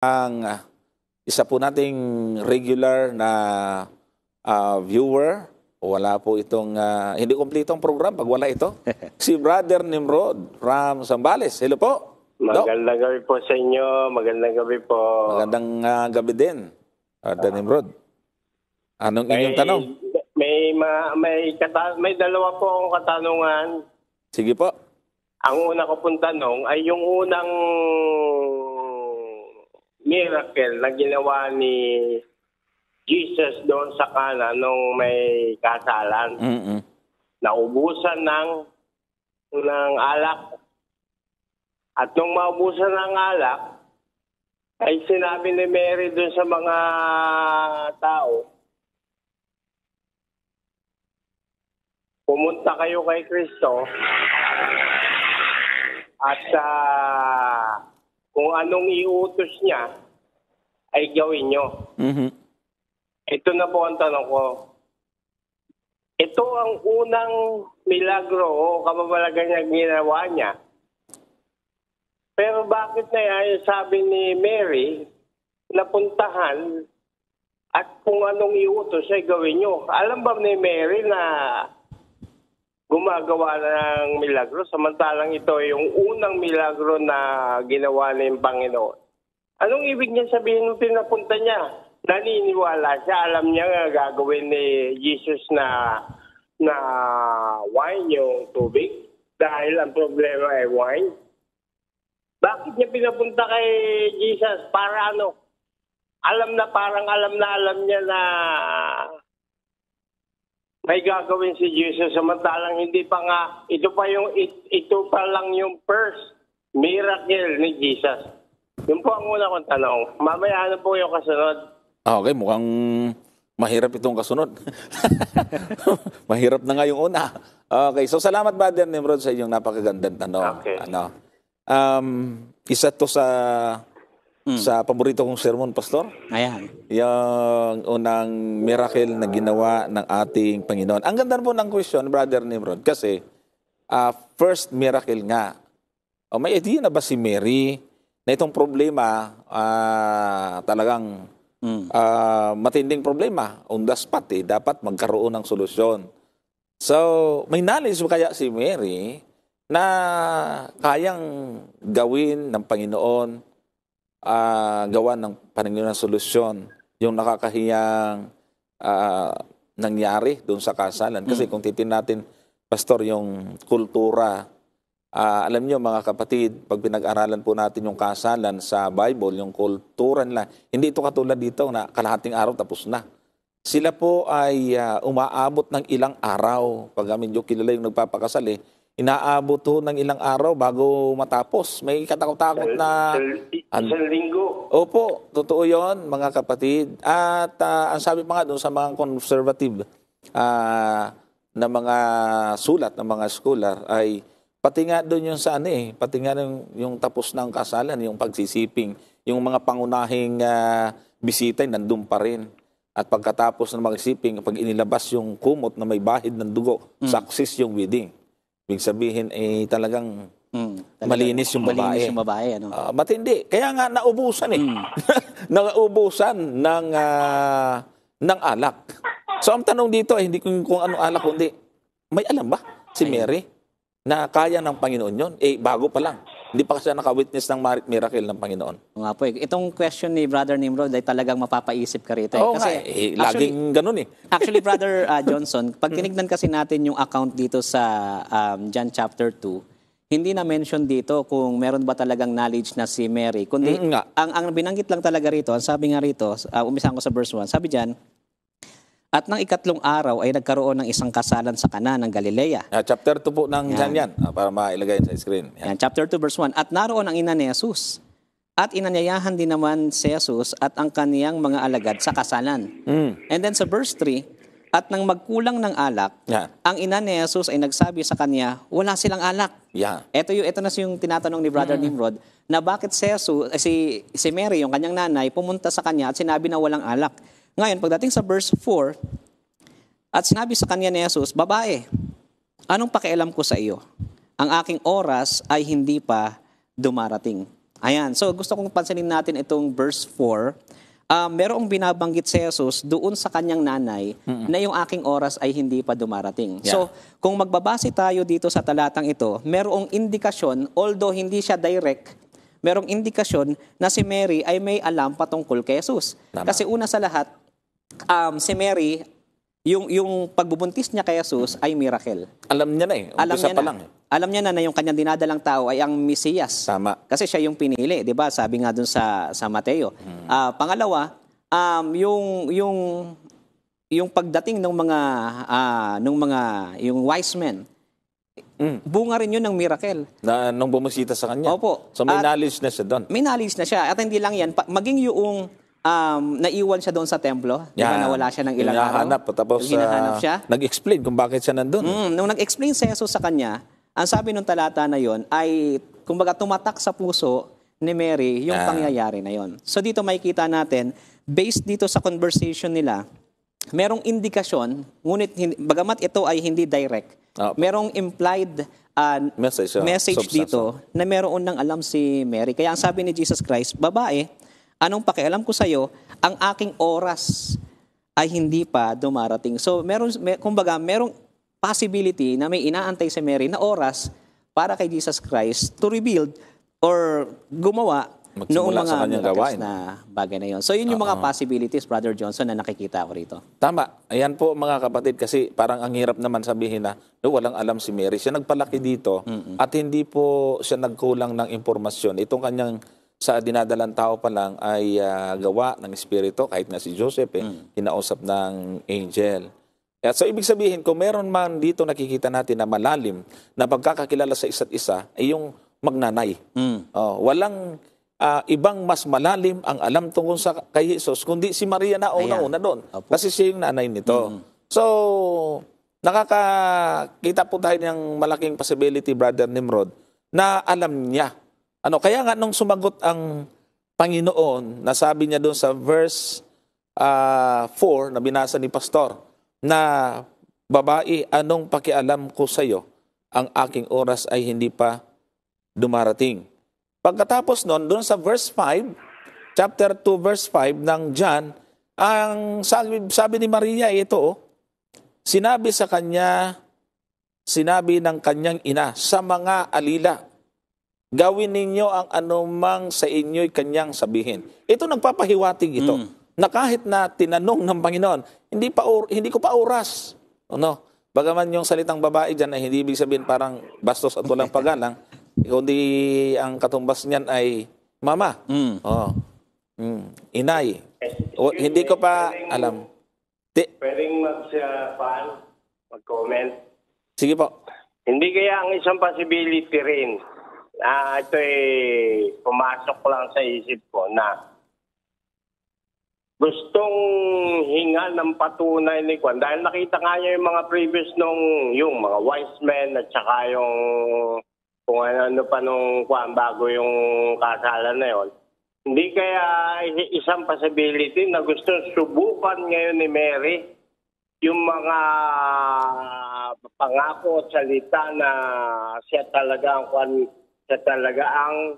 ang isa po nating regular na viewer. Wala po itong, hindi kumpleto ang program pag wala ito. Si Brother Nimrod from Zambales. Hello po. Magandang gabi po sa inyo. Magandang gabi po. Magandang gabi din, Brother Nimrod. Anong inyong tanong? May dalawa po akong katanungan. Sige po. Ang una ko pong tanong ay yung unang miracle na ginawa ni Jesus doon sa Cana nung may kasalan. Naubusan ng alak. At nung maubusan ng alak, ay sinabi ni Mary doon sa mga tao, pumunta kayo kay Kristo at kung anong iutos niya ay gawin nyo. Ito na po ang tanong ko. Ito ang unang milagro o kababalagan niya ginawa niya. Pero bakit na yan, sabi ni Mary, napuntahan at kung anong iutos ay gawin nyo. Alam ba ni Mary na gumagawa ng milagro, samantalang ito yung unang milagro na ginawa ng Panginoon? Anong ibig niya sabihin nung pinapunta niya? Naniniwala siya, alam niya nga gagawin ni Jesus na wine yung tubig dahil ang problema ay wine. Bakit niya pinapunta kay Jesus? Para ano? Alam niya na may gagawin si Jesus, samantalang hindi pa nga, ito pa lang yung first miracle ni Jesus. Yun po ang una kong tanong. Mamaya ano po yung kasunod? Okay, mukhang mahirap itong kasunod. Mahirap na nga yung una. Okay, so salamat Brother Nimrod sa inyong napakagandang tanong. Okay. Isa to sa paborito kong sermon, Pastor. Ayan. Yung unang miracle na ginawa ng ating Panginoon. Ang ganda po ng question, Brother Nimrod, kasi first miracle nga. May idea na ba si Mary na itong problema talagang matinding problema, on the spot dapat magkaroon ng solusyon. So, may knowledge kaya si Mary na kayang gawin ng Panginoon, gawa ng Panginoon ng solusyon, yung nakakahiyang nangyari doon sa kasalan. Kasi kung titin natin, Pastor, yung kultura, alam niyo mga kapatid, pag pinag-aralan po natin yung kasalan sa Bible, yung kultura nila, hindi ito katulad dito na kalahating araw tapos na. Sila po ay umaabot ng ilang araw. Pag medyo kilala yung nagpapakasal inaabot ho ng ilang araw bago matapos. May katakot-takot na isang linggo. Opo, totoo yon mga kapatid. At ang sabi pa nga doon sa mga conservative na mga sulat, ng mga scholar, ay pati nga doon yung sa pati nga yung tapos ng kasalan, yung pagsisiping, yung mga pangunahing bisita nandun pa rin. At pagkatapos ng magsiping, pag inilabas yung kumot na may bahid ng dugo, success yung wedding. Ibig sabihin, talagang malinis yung babae. Malinis yung babae, ano? Matindi. Kaya nga naubusan naubusan ng alak. So ang tanong dito ay hindi kung ano alak, kundi may alam ba si Mary na kaya ng Panginoon yun? Bago pa lang. Hindi pa kasi naka-witness ng miracle ng Panginoon. Nga po, itong question ni Brother Nimrod ay talagang mapapaisip ka rito. Oo kasi nga, laging ganun Actually, Brother Johnson, pag tinignan kasi natin yung account dito sa John chapter 2, hindi na mention dito kung meron ba talagang knowledge na si Mary. Kundi, ang binanggit lang talaga rito, ang sabi nga rito, umpisahan ko sa verse 1, sabi dyan, at ng ikatlong araw ay nagkaroon ng isang kasalan sa Cana ng Galilea. Chapter 2 po ng yan. Para mailagay sa screen. Yan, chapter 2 verse 1. At naroon ang ina ni Jesus. At inanyayahan din naman si Jesus at ang kaniyang mga alagad sa kasalan. And then sa verse 3, at nang magkulang ng alak, ang ina ni Jesus ay nagsabi sa kanya, wala silang alak. Ito na yung tinatanong ni Brother Nimrod, na bakit si Mary, yung kanyang nanay, pumunta sa kanya at sinabi na walang alak. Ngayon, pagdating sa verse 4, at sinabi sa kanya ni Jesus, babae, anong pakialam ko sa iyo? Ang aking oras ay hindi pa dumarating. Ayan. So gusto kong pansinin natin itong verse 4. Merong binabanggit si Jesus doon sa kanyang nanay na yung aking oras ay hindi pa dumarating. Yeah. So kung magbabase tayo dito sa talatang ito, merong indikasyon, although hindi siya direct, merong indikasyon na si Mary ay may alam patungkol kay Jesus. Tama. Kasi una sa lahat, si Mary, yung pagbubuntis niya kay Jesus ay miracle. Alam niya na eh. Alam Umpisa niya pa na. lang eh. Alam niya na yung kanyang dinadalang tao ay ang Mesiyas. Tama. Kasi siya yung pinili, 'di ba? Sabi nga dun sa Mateo. Pangalawa, yung pagdating ng mga yung wise men. Bunga rin yun ng miracle. Na nung bumisita sa kanya. Opo. So may At knowledge na siya doon. may knowledge na siya. At hindi lang yan, maging yung naiwan siya doon sa templo, di ba, nawala siya ng ilang araw. Hinahanap, tapos Hinahanap siya. nag-explain kung bakit siya nandun. Nung nag-explain si Jesus sa kanya, ang sabi nung talata na yon ay, kumbaga, tumatak sa puso ni Mary yung pangyayari na yon. So dito makikita natin, based dito sa conversation nila, merong indikasyon, ngunit bagamat ito ay hindi direct, merong implied message dito na meron nang alam si Mary. Kaya ang sabi ni Jesus Christ, babae, anong pakialam ko sa'yo, ang aking oras ay hindi pa dumarating. So kumbaga, merong possibility na may inaantay si Mary na oras para kay Jesus Christ to rebuild or gumawa noong mga miracles na bagay na yon. So yun yung mga possibilities, Brother Johnson, na nakikita ko rito. Tama. Ayan po mga kapatid, kasi parang ang hirap naman sabihin na walang alam si Mary. Siya nagpalaki dito at hindi po siya nagkulang ng impormasyon. Itong kanyang sa dinadalang tao pa lang ay gawa ng Espiritu, kahit na si Joseph, kinausap ng angel. At so ibig sabihin, kung meron man dito nakikita natin na malalim na pagkakakilala sa isa't isa, ay yung magnanay. Walang ibang mas malalim ang alam tungkol sa kay Jesus, kundi si Maria na una-una doon. Kasi siya yung nanay nito. So, nakakita po tayo ng malaking possibility, Brother Nimrod, na alam niya. Kaya nga nung sumagot ang Panginoon, nasabi niya doon sa verse 4 na binasa ni Pastor, na babae, anong pakialam ko sa iyo? Ang aking oras ay hindi pa dumarating. Pagkatapos nun, doon sa verse 5, chapter 2, verse 5 ng John, ang sabi ni Maria, ito, sinabi ng kanyang ina, sa mga alila, gawin ninyo ang anumang sa inyo'y kanyang sabihin. Ito nagpapahiwatig ito. Na kahit na tinanong ng Panginoon, hindi ko pa oras. Bagaman yung salitang babae dyan ay hindi ibig sabihin parang bastos at walang pagalang, kundi ang katumbas niyan ay mama. Inay. Hindi ko pa alam. Pwedeng mag-comment? Sige po. Hindi kaya ang isang possibility rin, ito pumasok lang sa isip ko na gustong hinga ng patunay ni Juan. Dahil nakita nga niya yung mga previous yung mga wise men at saka yung kung ano pa nung Juan bago yung kasalan na yon. Hindi kaya isang possibility na gustong subukan ngayon ni Mary yung mga pangako at salita na siya talaga ang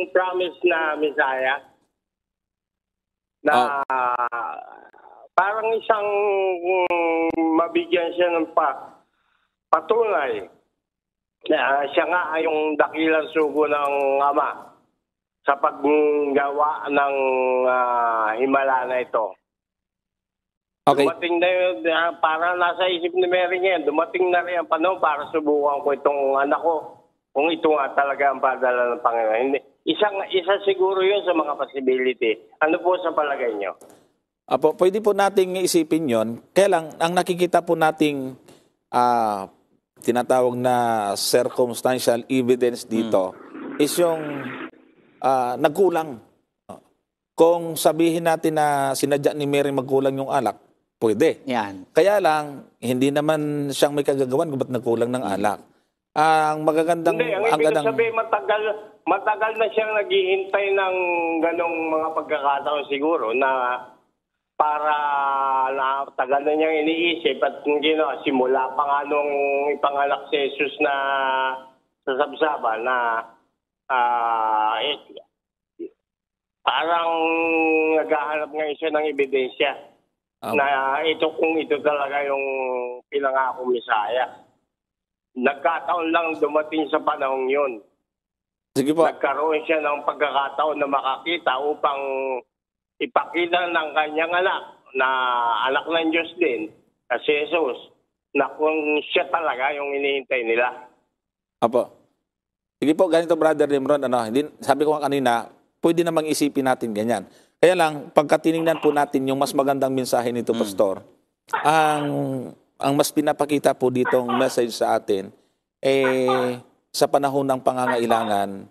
promise na Messiah. Na parang isang mabigyan siya ng patunay na siya nga ay yung dakilang sugo ng Ama sa paggawa ng himala na ito. Okay. Dumating na yun, parang nasa isip ni Mary ngayon, dumating na rin ang panahon para subukan ko itong anak ko kung ito nga talaga ang padala ng Panginoon. Isa siguro yun sa mga possibility. Ano po sa palagay nyo? Pwede po nating isipin yon. Kaya lang, ang nakikita po nating tinatawag na circumstantial evidence dito is yung nagkulang. Kung sabihin natin na sinadya ni Mary magkulang yung alak, pwede. Yan. Kaya lang, hindi naman siyang may kagagawan kung ba't nagkulang ng alak. Ang magagandang... Hindi, ang ibig sabihin, matagal na siyang naghihintay ng ganong mga pagkakataon siguro na para tagal na niyang iniisip at simula pa nga nung ipanganak si Jesus na sa sabsaba na parang naghahanap nga siya ng ebidensya na kung ito talaga yung pinangako Misaya. Nagkataon lang dumating sa panahong yun. Sige po. Nagkaroon siya ng pagkakataon na makakita upang ipakita ng kanyang anak na anak ng Diyos din, kasi Jesus, na kung siya talaga yung hinihintay nila. Apo. Sige po, ganito Brother Nimrod, sabi ko kanina, pwede namang isipin natin ganyan. Kaya lang, pagka tinignan po natin yung mas magandang mensahe nito, Pastor, ang mas pinapakita po ditong message sa atin, sa panahon ng pangangailangan,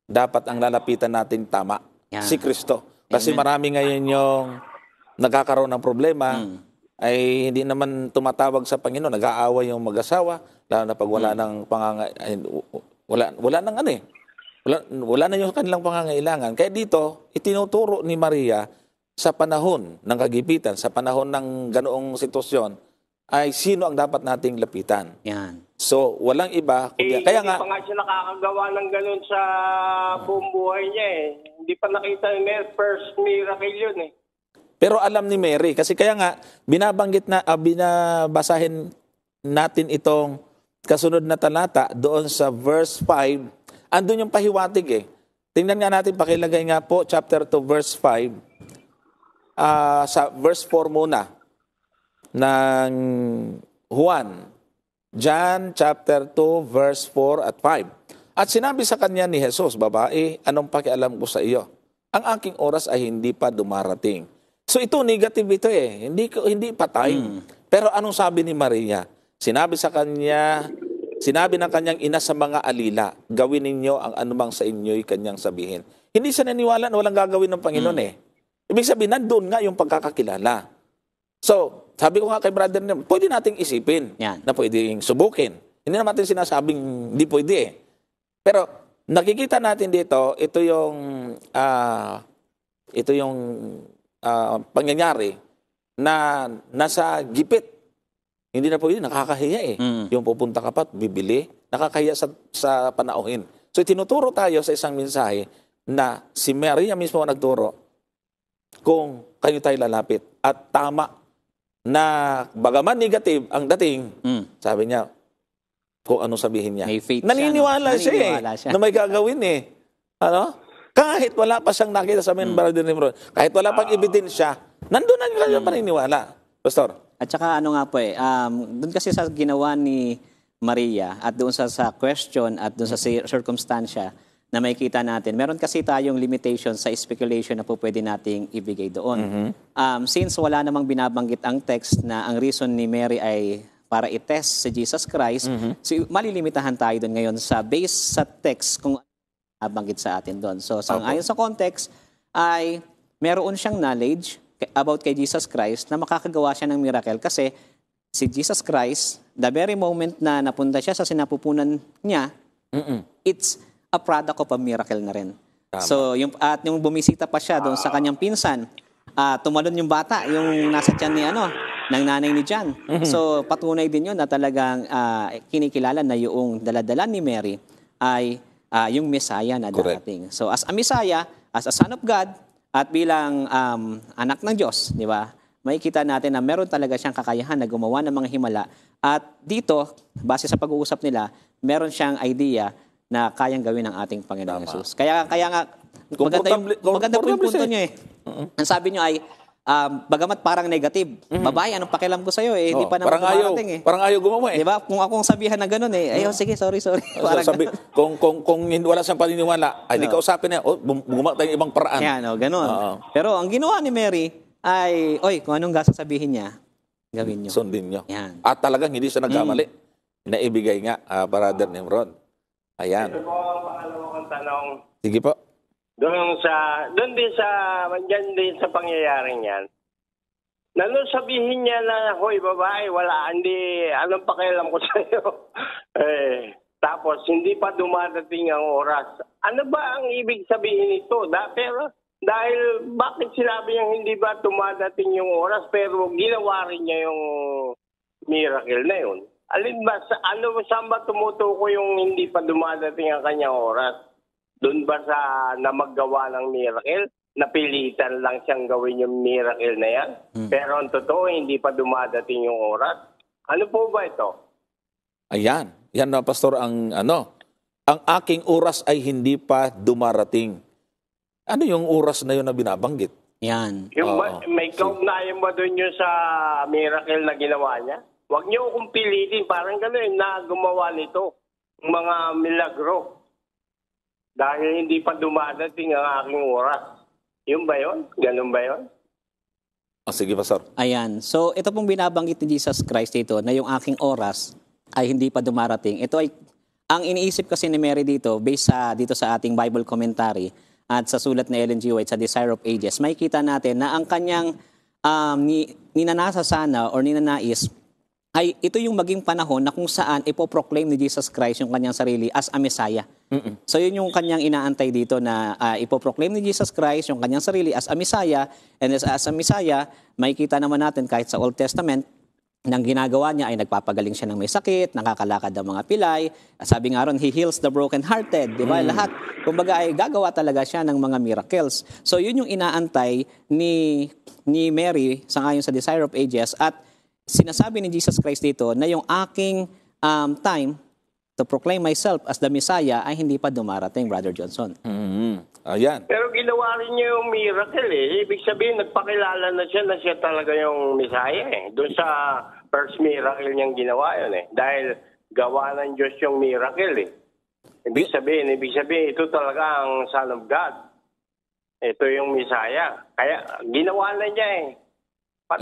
dapat ang lalapitan natin tama, si Kristo. Kasi marami ngayon yung nagkakaroon ng problema, ay hindi naman tumatawag sa Panginoon, nag-aaway yung mag-asawa, lalo na pag wala ng wala nang wala na yung kanilang pangangailangan. Kaya dito, itinuturo ni Maria sa panahon ng kagipitan, sa panahon ng ganoong sitwasyon, ay sino ang dapat nating lapitan. Yan. So, walang iba. Kaya nga, hindi pa nga siya nakakagawa ng gano'n sa buong buhay niya eh. Hindi pa nakita yung first miracle yun eh. Pero alam ni Mary, kasi kaya nga, binabasahin natin itong kasunod na talata doon sa verse 5, andun yung pahiwatig eh. Tingnan nga natin, pakilagay nga po, chapter 2, verse 5, sa verse 4 muna, ng Juan. John chapter 2, verse 4 at 5. At sinabi sa kanya ni Jesus, babae, anong pakialam ko sa iyo? Ang aking oras ay hindi pa dumarating. So ito, negative ito eh. Hindi patay. Pero anong sabi ni Maria? Sinabi ng kanyang ina sa mga alila, gawin ninyo ang anumang sa inyo'y kanyang sabihin. Hindi siya naniwala na walang gagawin ng Panginoon eh. Ibig sabihin, nandun nga yung pagkakakilala. So, sabi ko nga kay brother niya, pwede nating isipin na pwedeng subukin. Hindi naman natin sinasabing hindi pwede eh. Pero nakikita natin dito, ito yung pangyayari na nasa gipit. Hindi na pwede, nakakahiya eh. Yung pupunta ka pa, bibili, nakakahiya sa panauhin. So, tinuturo tayo sa isang mensahe na si Maria mismo ang nagturo kung kayo tayo lalapit. At tama na bagaman negative ang dating, sabi niya, kung ano sabihin niya. Naniniwala siya na may gagawin eh. Kahit wala pa siyang nakita sa amin, Brother Nimrod, kahit wala pang ebidensya, nandun na yung paniniwala. Pastor? At saka doon kasi sa ginawa ni Maria at doon sa question at doon sa circumstansya na makikita natin, meron kasi tayong limitation sa speculation na po pwede nating ibigay doon. Since wala namang binabanggit ang text na ang reason ni Mary ay para i-test si Jesus Christ, malilimitahan tayo doon ngayon based sa text kung nabanggit sa atin doon. So, ayon sa context ay meron siyang knowledge about kay Jesus Christ na makakagawa siya ng miracle kasi si Jesus Christ, the very moment na napunta siya sa sinapupunan niya, it's a product of a miracle na rin. So, yung bumisita pa siya doon sa kanyang pinsan, tumalon yung bata, yung nasa tiyan ng nanay ni John. So, patunay din yun na talagang kinikilala na yung daladala ni Mary ay yung Messiah na darating. So, as a Messiah, as a Son of God, at bilang anak ng Diyos, di ba? Makikita natin na meron talaga siyang kakayahan na gumawa ng mga himala. At dito, base sa pag-uusap nila, meron siyang idea na kayang gawin ng ating Panginoon Jesus. Kaya nga, maganda po yung punto niyo eh. Ang sabi niyo ay, bagamat parang negative, babae, anong pakialam ko sa'yo eh, hindi pa naman dumarating eh. Parang ayaw gumawa eh. Diba? Kung akong sabihan na gano'n eh, sige, sorry. Sabi, kung wala siyang paniniwala, ay di kausapin niya, gumawa tayong ibang paraan. Yan, gano'n. Pero ang ginawa ni Mary ay, kung anong sasabihin niya, gawin niyo. Sundin niyo. Yan. At talagang hindi siya nagkamali. Naibigay nga, Brother Nimrod. Ayan. Ito po ang pangalawa kong tanong. Sige po. Doon din sa pangyayaring yan. Nano sabihin niya na, hoy babae, hindi, anong pakialam ko sa'yo? Tapos, hindi pa dumadating ang oras. Ano ba ang ibig sabihin nito? Dahil bakit sinabi niya hindi ba dumadating yung oras, pero ginawa rin niya yung miracle na yun? Alin ba, saan ba tumutuko yung hindi pa dumadating ang kanyang oras? Doon ba sa na maggawa ng miracle? Napilitan lang siyang gawin yung miracle na yan. Pero ang totoo, hindi pa dumadating yung oras. Ano po ba ito? Ayan. Yan na, Pastor, ang aking oras ay hindi pa dumarating. Ano yung oras na yun na binabanggit? Yan. Yung may kaugnayan ba doon yung sa miracle na ginawa niya? Huwag niyo akong pilitin. Parang gano'n na gumawa nito. Mga milagro. Dahil hindi pa dumadating ang aking oras. Yun ba yun? Ganun ba yun? Sige, Pastor. Ayan. So, ito pong binabanggit ni Jesus Christ dito na yung aking oras ay hindi pa dumarating. Ito ay, ang iniisip kasi ni Mary dito, based dito sa ating Bible commentary at sa sulat ni Ellen G. White sa Desire of Ages, may kita natin na ang kanyang ninanasa sana or ninanais ay ito yung maging panahon na kung saan ipoproclaim ni Jesus Christ yung kanyang sarili as a Messiah. So yun yung kanyang inaantay dito na ipoproclaim ni Jesus Christ yung kanyang sarili as a Messiah. And as a Messiah, makikita naman natin kahit sa Old Testament, nang ginagawa niya ay nagpapagaling siya ng may sakit, nakakalakad ng mga pilay. Sabi nga ron, He heals the broken-hearted. Di ba? Lahat. Kumbaga ay gagawa talaga siya ng mga miracles. So yun yung inaantay ni Mary sa ngayon sa Desire of Ages. At sinasabi ni Jesus Christ dito na yung aking time to proclaim myself as the Messiah ay hindi pa dumarating, Brother Johnson. Ayan. Pero ginawa rin niya yung miracle eh. Ibig sabihin, nagpakilala na siya talaga yung Messiah eh. Doon sa first miracle niyang ginawa yun eh. Dahil gawa ng Diyos yung miracle eh. Ibig sabihin, ito talaga ang Son of God. Ito yung Messiah. Kaya ginawa na niya eh.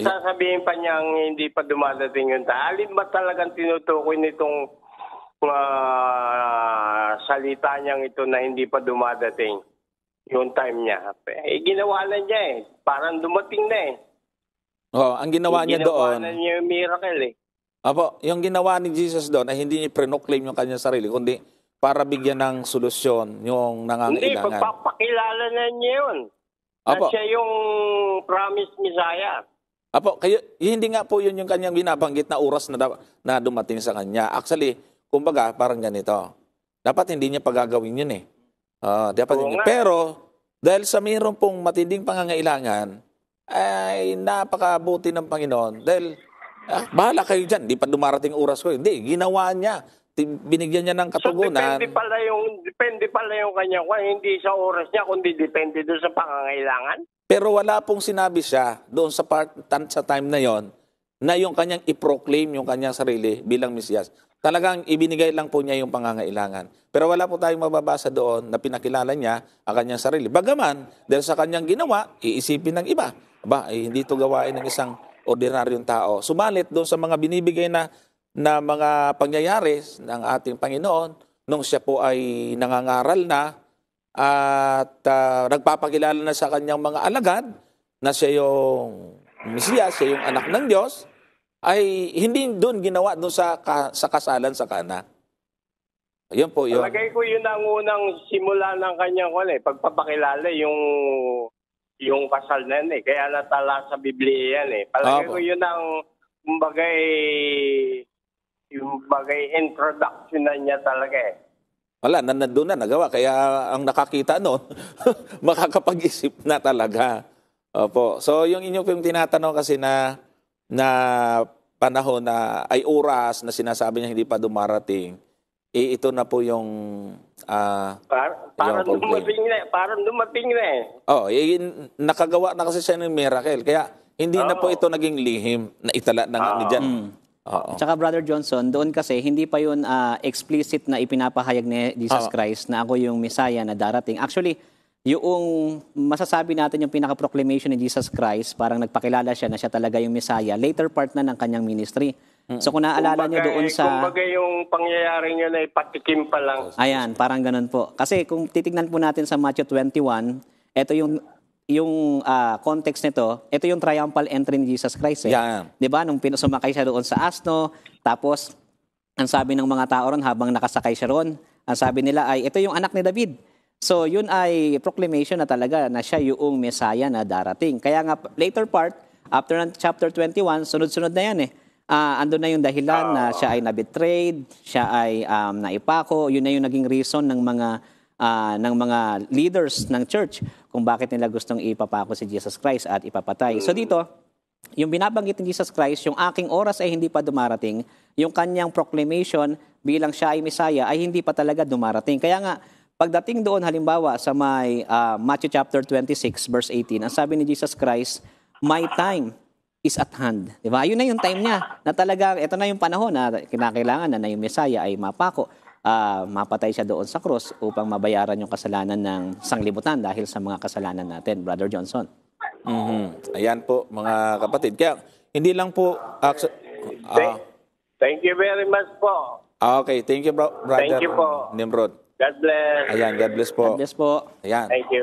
Sasabihin pa niyang hindi pa dumadating yung alin ba talagang tinutukoy nitong salita niyang ito na hindi pa dumadating yung time niya? Ginawa na niya eh. Parang dumating na eh. Ang ginawa niya doon. Ginawa na niya yung miracle eh. Apo, yung ginawa ni Jesus doon ay hindi niya pre-proclaim yung kanyang sarili, kundi para bigyan ng solusyon yung nangangailangan. Hindi, pagpapakilala na niya yun. Na siya yung promised Messiah. Apo, kaya hindi nga po yun yung kanyang binabanggit na oras na dumating sa kanya. Actually, kumbaga, parang ganito. Dapat hindi niya pagagawin yun eh. Pero, dahil sa mayroon pong matinding pangangailangan, ay napakabuti ng Panginoon. Dahil, bahala kayo dyan, di pa dumarating oras ko. Hindi, ginawa niya. Binigyan niya ng katugunan. So, depende pala yung kanya. Hindi sa oras niya, kundi depende doon sa pangangailangan. Pero wala pong sinabi siya doon sa time na yon na yung kanyang i-proclaim yung kanyang sarili bilang Mesiyas. Talagang ibinigay lang po niya yung pangangailangan. Pero wala po tayong mababasa doon na pinakilala niya ang kanyang sarili. Bagaman, dahil sa kanyang ginawa, iisipin ng iba. Hindi ito gawain ng isang ordinaryong tao. Sumalit doon sa mga binibigay na mga pangyayari ng ating Panginoon, nung siya po ay nangangaral na, at nagpapakilala na sa kanyang mga alagad na siya yung Mesiyas, siya yung anak ng Diyos, ay hindi doon ginawa doon sa kasalan sa Kana. Ayun po yun. Palagay ko yun ang unang simula ng kanyang pagpapakilala, yung kasal na yan eh. Kaya natala sa Biblia yan eh. Palagay ko yun ang yung introduction na niya talaga eh. Wala, nandun na, nagawa. Kaya ang nakakita noon, makakapag-isip na talaga. Opo. So, yung inyong tinatanong kasi na panahon na ay oras na sinasabi niya hindi pa dumarating, ito na po yung parang dumating na eh. Nakagawa na kasi siya ng miracle. Kaya hindi na po ito naging lihim na itala na nga ni Jan. Tsaka Brother Johnson, doon kasi hindi pa yun explicit na ipinapahayag ni Jesus Christ na ako yung Messiah na darating. Actually, yung masasabi natin yung pinaka-proclamation ni Jesus Christ, parang nagpakilala siya na siya talaga yung Messiah, later part na ng kanyang ministry. So kung naaalala niyo doon sa... Kumbaga yung pangyayari niyo na ipatikim pa lang. Ayan, parang ganun po. Kasi kung titignan po natin sa Matthew 21, ito yung context nito, ito yung triumphal entry ni Jesus Christ. Yeah. 'Di ba? Nung sumakay siya doon sa asno, tapos ang sabi ng mga tao ron habang nakasakay siya ron, ang sabi nila ay ito yung anak ni David. So yun ay proclamation na talaga na siya yung Messiah na darating. Kaya nga later part, after chapter 21, sunod-sunod na yan eh. Andun na yung dahilan na siya ay na-betrayed, siya ay naipako, yun na yung naging reason ng mga ng mga leaders ng church kung bakit nila gustong ipapako si Jesus Christ at ipapatay. So dito, yung binabanggit ni Jesus Christ, yung aking oras ay hindi pa dumarating, yung kanyang proclamation bilang siya ay Messiah ay hindi pa talaga dumarating. Kaya nga, pagdating doon halimbawa sa may Matthew chapter 26 verse 18, ang sabi ni Jesus Christ, my time is at hand. Diba? Yun na yung time niya na talaga, ito na yung panahon na kinakailangan na yung Messiah ay mapako. Mapatay siya doon sa cross upang mabayaran yung kasalanan ng sanglibutan dahil sa mga kasalanan natin, Brother Johnson. Ayan po, mga kapatid. Kaya, hindi lang po... Thank you very much po. Okay, thank you, Brother Thank you po. Nimrod. God bless. Ayan, God bless po. God bless po. Ayan. Thank you.